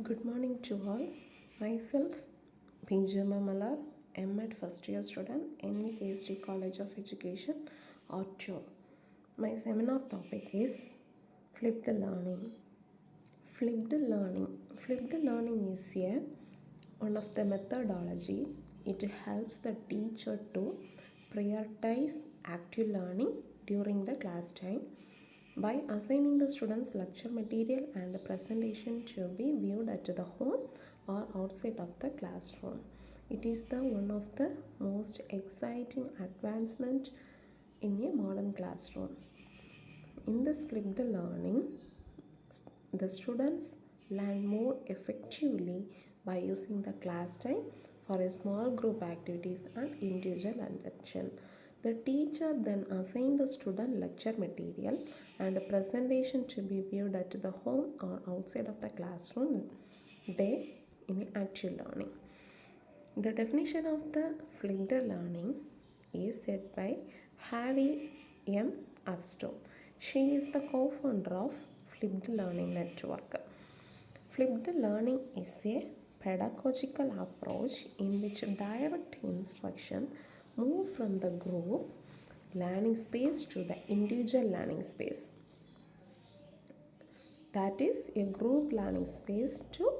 Good morning to all. Myself, Benjamin Mallar, M.Ed first year student, NVKSD College of Education, Orchur. My seminar topic is Flipped Learning. Flipped learning. Flipped learning is one of the methodology. It helps the teacher to prioritize active learning during the class time by assigning the students lecture material and presentation to be viewed at the home or outside of the classroom. It is the one of the most exciting advancement in a modern classroom. In this flipped learning, the students learn more effectively by using the class time for a small group activities and individual attention. The teacher then assigns the student lecture material and presentation to be viewed at the home or outside of the classroom day in actual learning. The definition of the flipped learning is set by Harry M. Avsto. She is the co-founder of Flipped Learning Network. Flipped learning is a pedagogical approach in which direct instruction move from the group learning space to the individual learning space. That is a group learning space to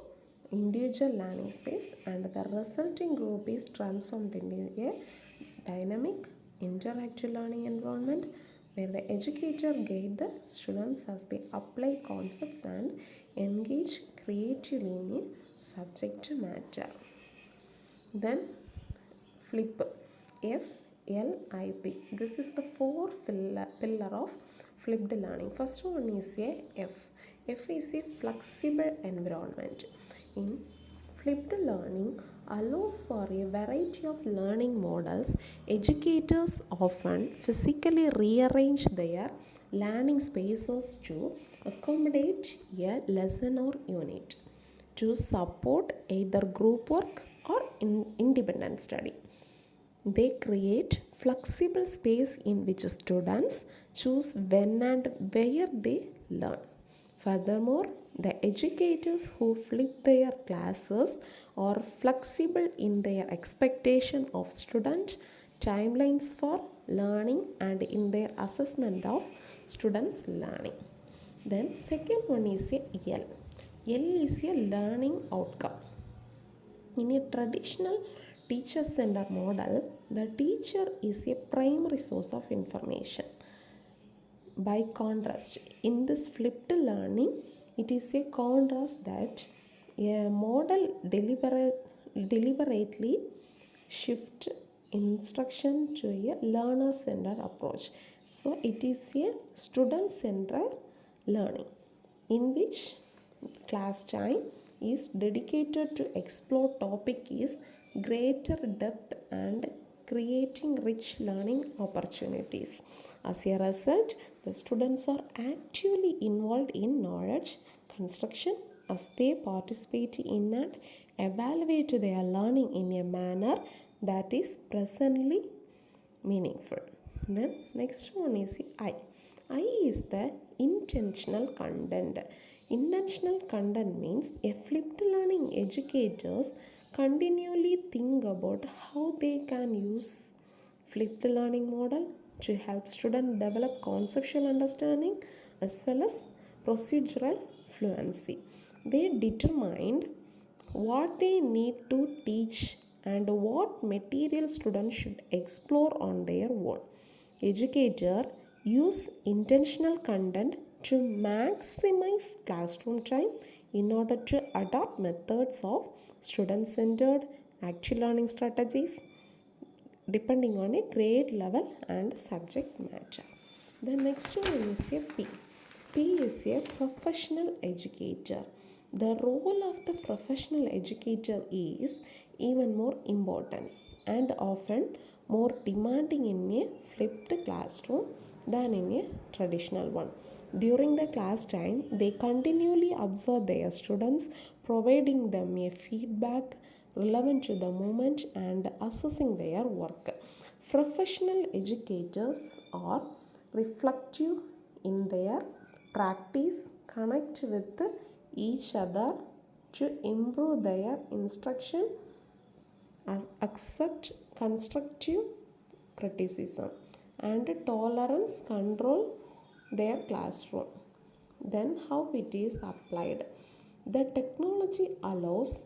individual learning space, and the resulting group is transformed into a dynamic interactive learning environment where the educator guide the students as they apply concepts and engage creatively in a subject matter. Then flip, FLIP. This is the fourth pillar of flipped learning. First one is a F. F is a flexible environment. In flipped learning allows for a variety of learning models. Educators often physically rearrange their learning spaces to accommodate a lesson or unit to support either group work or independent study. They create flexible space in which students choose when and where they learn. Furthermore, the educators who flip their classes are flexible in their expectation of student timelines for learning and in their assessment of students' learning. Then second one is a L. L is a learning outcome. In a traditional teacher centered model, the teacher is a primary source of information. By contrast, in this flipped learning, it is a contrast that a model deliberately shift instruction to a learner centered approach. So it is a student centered learning in which class time is dedicated to explore topic is greater depth and creating rich learning opportunities. As a result, the students are actively involved in knowledge construction as they participate in and evaluate their learning in a manner that is presently meaningful. Then next one is I. I is the intentional content. Intentional content means a flipped learning educators continually think about how they can use flipped learning model to help students develop conceptual understanding as well as procedural fluency. They determined what they need to teach and what material students should explore on their own. Educator use intentional content to maximize classroom time in order to adopt methods of student-centered active learning strategies depending on a grade level and subject matter. The next one is a P. P is a professional educator. The role of the professional educator is even more important and often more demanding in a flipped classroom than in a traditional one. During the class time, they continually observe their students, providing them a feedback relevant to the moment and assessing their work. Professional educators are reflective in their practice, connect with each other to improve their instruction, accept constructive criticism, and tolerance control their classroom. Then, how it is applied. The technology allows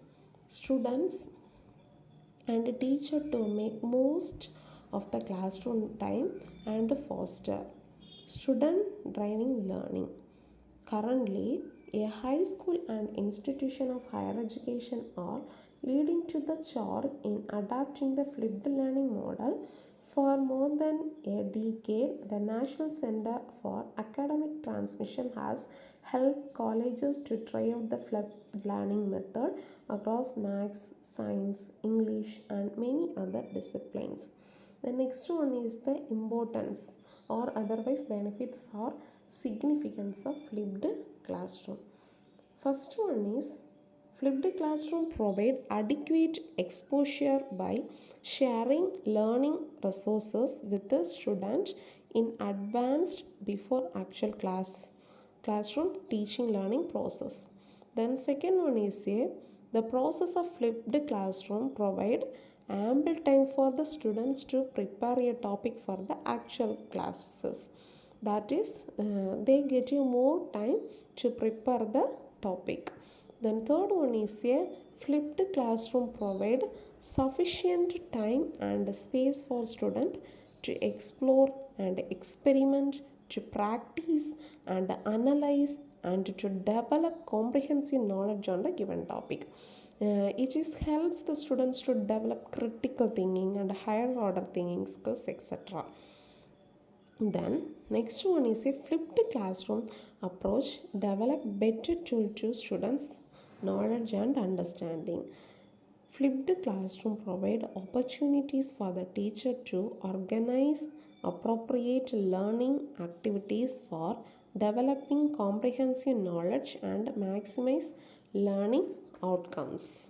students and teacher to make most of the classroom time and foster student driving learning. Currently, a high school and institution of higher education are leading to the charge in adapting the flipped learning model. For more than a decade, the National Center for Academic Transmission has helped colleges to try out the flipped learning method across maths, science, English, and many other disciplines. The next one is the importance or otherwise benefits or significance of flipped classroom. First one is flipped classroom provide adequate exposure by sharing learning resources with the student in advance before actual classroom teaching learning process. Then second one is the process of flipped classroom provide ample time for the students to prepare a topic for the actual classes. That is, they get you more time to prepare the topic. Then third one is a flipped classroom provide sufficient time and space for student to explore and experiment, to practice and analyze and to develop comprehensive knowledge on the given topic. It is helps the students to develop critical thinking and higher order thinking skills, etc. Then next one is a flipped classroom approach develop better tool to students knowledge and understanding. Flipped classroom provide opportunities for the teacher to organize appropriate learning activities for developing comprehensive knowledge and maximize learning outcomes.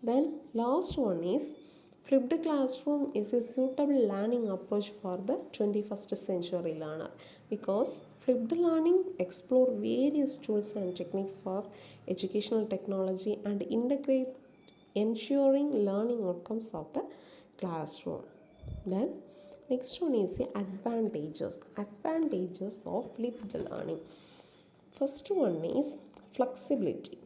Then last one is flipped classroom is a suitable learning approach for the 21st century learner because flipped learning explore various tools and techniques for educational technology and integrate ensuring learning outcomes of the classroom. Then next one is the advantages of flipped learning. First one is flexibility.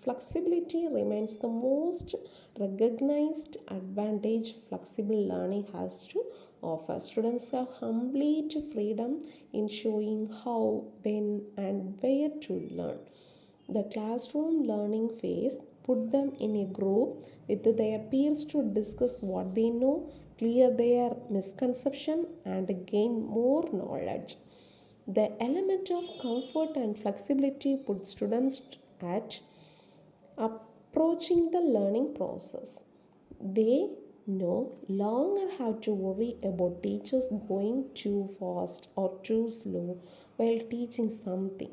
Flexibility remains the most recognized advantage flexible learning has to offer. Students have complete freedom in showing how, when, and where to learn. The classroom learning phase put them in a group with their peers to discuss what they know, clear their misconception, and gain more knowledge. The element of comfort and flexibility put students at approaching the learning process. They no longer have to worry about teachers going too fast or too slow while teaching something.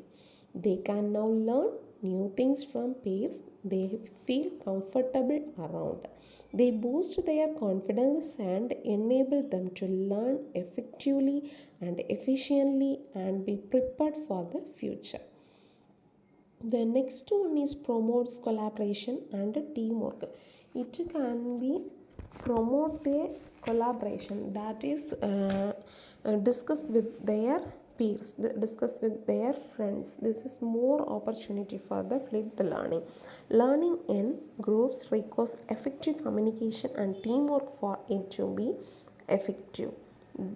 They can now learn new things from peers they feel comfortable around. They boost their confidence and enable them to learn effectively and efficiently and be prepared for the future. The next one is promotes collaboration and teamwork. It can be promote a collaboration, that is discuss with their peers, discuss with their friends. This is more opportunity for the flipped learning. Learning in groups requires effective communication and teamwork for it to be effective.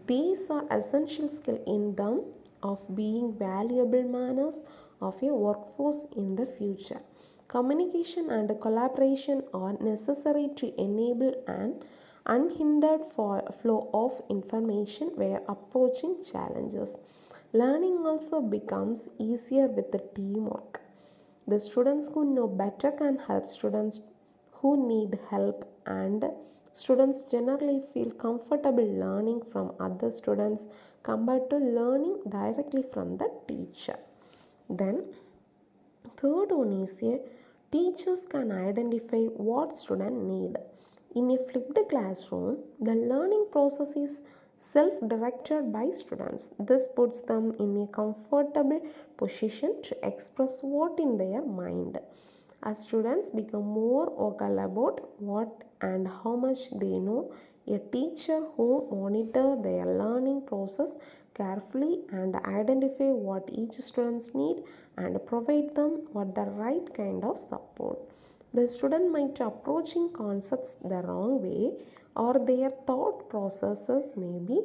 These are essential skills in them of being valuable manners of a workforce in the future. Communication and collaboration are necessary to enable an unhindered flow of information while approaching challenges. Learning also becomes easier with the teamwork. The students who know better can help students who need help, and students generally feel comfortable learning from other students compared to learning directly from the teacher. Then third one is a teachers can identify what students need. In a flipped classroom, the learning process is self-directed by students. This puts them in a comfortable position to express what in their mind. As students become more vocal about what and how much they know, a teacher who monitors their learning process carefully and identify what each student's need and provide them with the right kind of support. The student might approaching concepts the wrong way, or their thought processes may be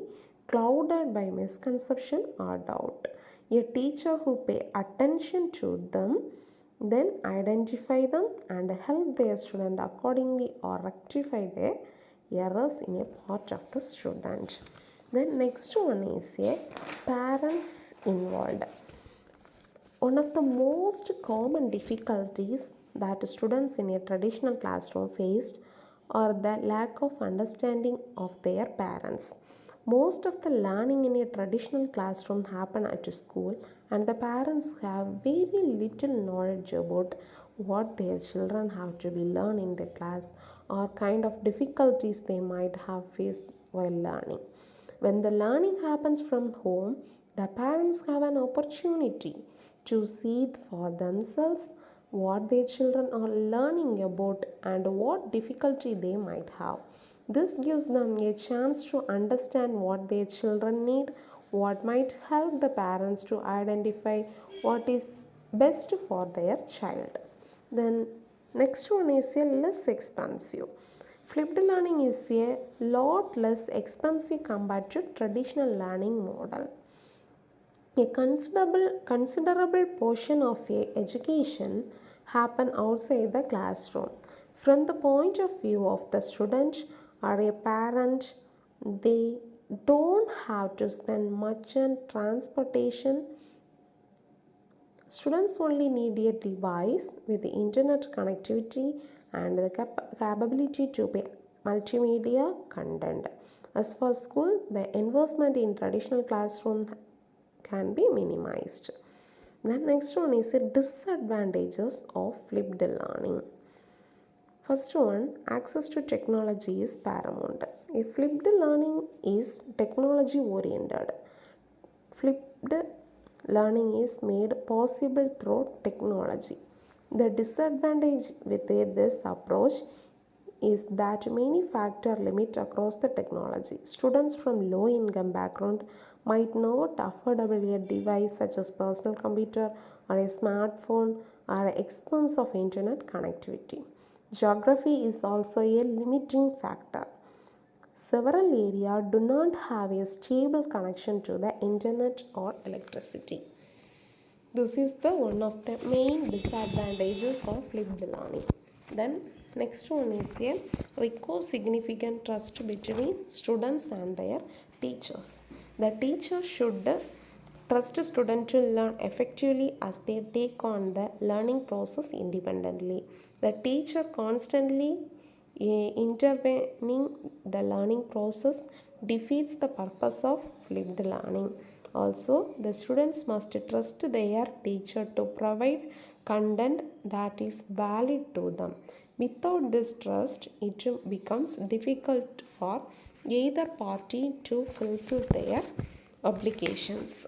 clouded by misconception or doubt. A teacher who pay attention to them then identify them and help their student accordingly or rectify their errors in a part of the student. Then next one is a parents involved. One of the most common difficulties that students in a traditional classroom faced are the lack of understanding of their parents. Most of the learning in a traditional classroom happen at school, and the parents have very little knowledge about what their children have to be learned in the class or kind of difficulties they might have faced while learning. When the learning happens from home, the parents have an opportunity to see for themselves what their children are learning about and what difficulty they might have. This gives them a chance to understand what their children need, what might help the parents to identify what is best for their child. Then next one is a less expensive. Flipped learning is a lot less expensive compared to traditional learning model. A considerable portion of a education happen outside the classroom. From the point of view of the student or a parent, they don't have to spend much on transportation. Students only need a device with the internet connectivity and the capability to pay multimedia content. As for school, the investment in traditional classroom can be minimized. The next one is the disadvantages of flipped learning. First one, access to technology is paramount. A flipped learning is technology oriented. Flipped learning is made possible through technology. The disadvantage with this approach is that many factors limit across the technology. Students from low income background might not afford a device such as personal computer or a smartphone or expense of internet connectivity. Geography is also a limiting factor. Several areas do not have a stable connection to the internet or electricity. This is the one of the main disadvantages of flipped learning. Then next one is a requires significant trust between students and their teachers. The teacher should trust students to learn effectively as they take on the learning process independently. The teacher constantly intervening the learning process defeats the purpose of flipped learning. Also, the students must trust their teacher to provide content that is valid to them. Without this trust, it becomes difficult for either party to fulfill their obligations.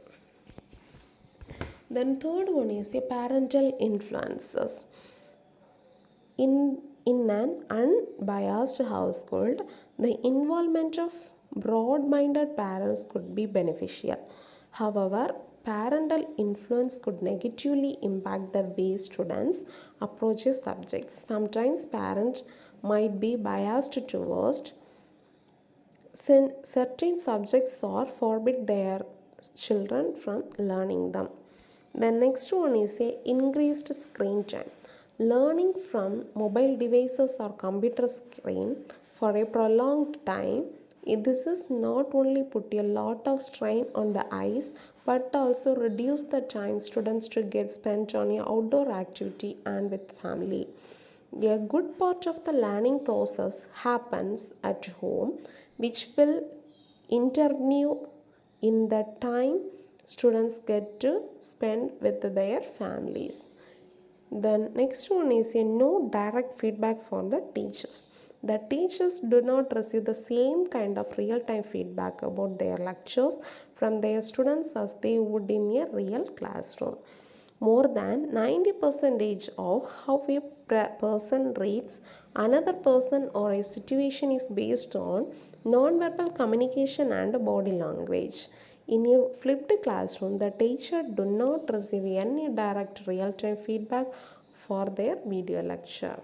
Then third one is a parental influences. In an unbiased household, the involvement of broad-minded parents could be beneficial. However, parental influence could negatively impact the way students approach subjects. Sometimes parents might be biased towards certain subjects or forbid their children from learning them. The next one is a increased screen time. Learning from mobile devices or computer screen for a prolonged time, this is not only put a lot of strain on the eyes but also reduce the time students to get spent on a outdoor activity and with family. A good part of the learning process happens at home, which will intervene in the time students get to spend with their families. Then next one is a no direct feedback from the teachers. The teachers do not receive the same kind of real-time feedback about their lectures from their students as they would in a real classroom. More than 90% of how a person reads another person or a situation is based on nonverbal communication and body language. In a flipped classroom, the teacher do not receive any direct real-time feedback for their video lecture.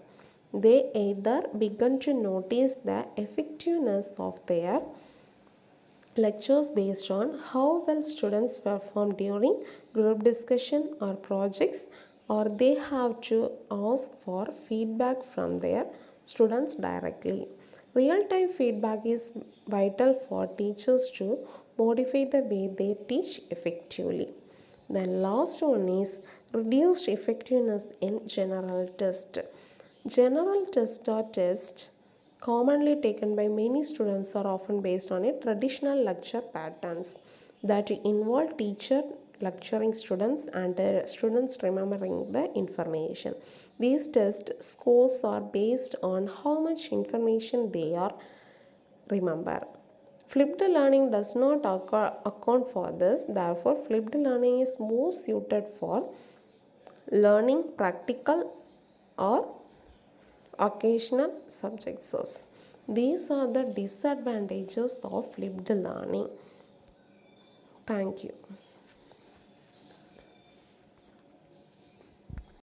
They either begin to notice the effectiveness of their lectures based on how well students perform during group discussion or projects, or they have to ask for feedback from their students directly. Real-time feedback is vital for teachers to modify the way they teach effectively. The last one is reduced effectiveness in general test. General tests are tests commonly taken by many students are often based on a traditional lecture patterns that involve teacher lecturing students and students remembering the information. These test scores are based on how much information they are remember. Flipped learning does not account for this. Therefore, flipped learning is more suited for learning practical or occasional subjects. These are the disadvantages of flipped learning. Thank you.